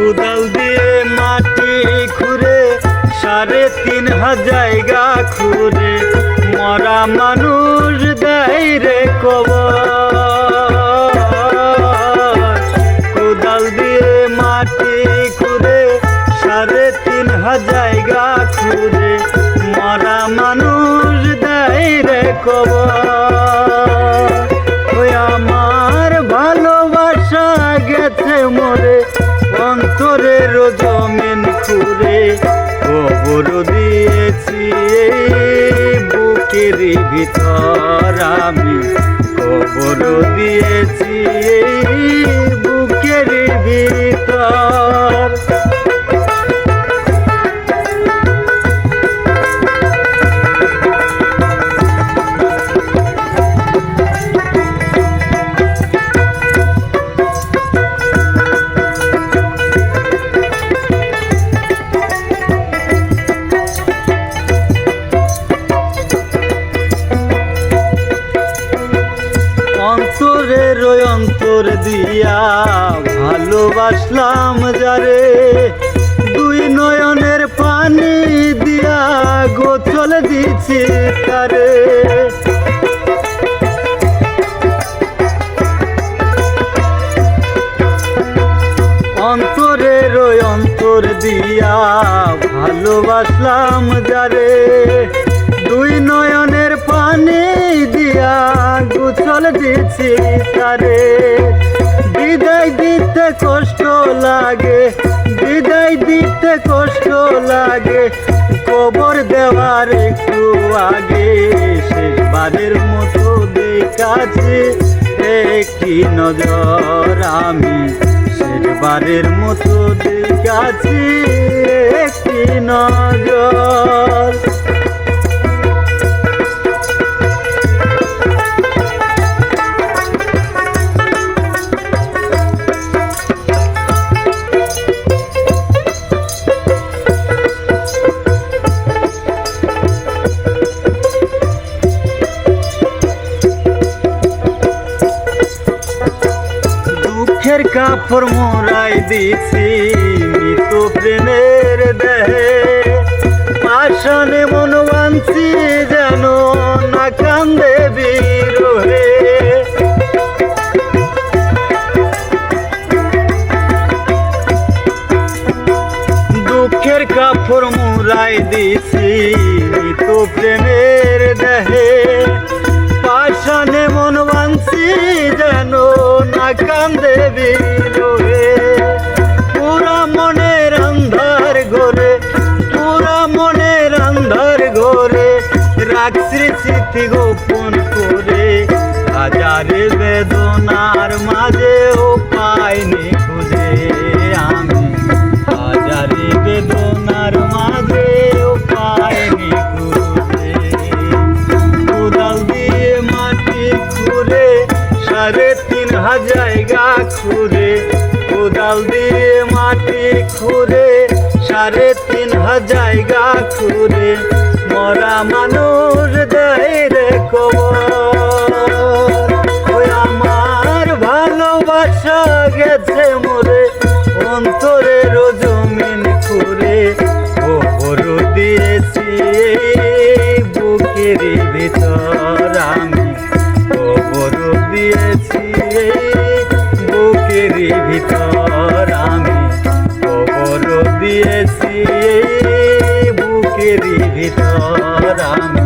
কোদাল দিয়ে মাটি খুঁড়ে ৩.৫ জায়গা খুঁড়ে মরা মানুষ দেয় রে কবর। কোদাল দিয়ে মাটি খুঁড়ে ৩.৫ জায়গা খুঁড়ে মরা মানুষ দেয় রে কবর। ওই আমার ভালোবাসা গেছে মরে অন্তরের জমিন খুঁড়ে কবর দিয়েছি বুকের ভিতর আমি কবর দিয়েছি বুকের ভিতর। অন্তরের অন্তর দিয়া ভালোবাসলাম যারে দুই নয়নের পানি দিয়া গোসল দিছি তারে। অন্তরের অন্তর দিয়া ভালোবাসলাম যারে দুই নয়নের পানি দিয়া গোসল দিছি তারে। বিদায় দিতে কষ্ট লাগে বিদায় দিতে কষ্ট লাগে কবর দেওয়ার একটু আগে শেষবারের মতো দেখাচ্ছি একটি নজর আমি শেষবারের মতো দেখাচ্ছি একটি নজর। দুঃখের কাপড় মোড়াই দিছি মৃত প্রেমের দেহে পাষাণে মন বাঁধছি যেন না কান্দে বিরহে। দুঃখের কাপড় মোড়াই দিছি মৃত প্রেমের দেহে পাষাণে মন বাঁধছি যেন না কান্দে বিরহে। পুরা মনের আন্ধার ঘরে পুরা মনের আন্ধার ঘরে রাখছি স্মৃতি গোপন করে হাজারে বেদনার মাঝেও পাইনি খুঁজে আমি হাজারে বেদনার মাঝেও পাইনি খুঁজে। কোদাল দিয়ে মাটি খুঁড়ে ৩.৫ জায়গা খুঁড়ে কোদাল দিয়ে মাটি খুঁড়ে ৩.৫ জায়গা খুঁড়ে মরা মানুষ দেয় রে কবর। ওই আমার ভালোবাসা গেছে মরে অন্তরের জমিন খুঁড়ে কবর দিয়েছি বুকের ভিতর আমি কবর দিয়েছি বুকের ভিতর আমি কবর দিয়েছি বুকের ভিতর আমি।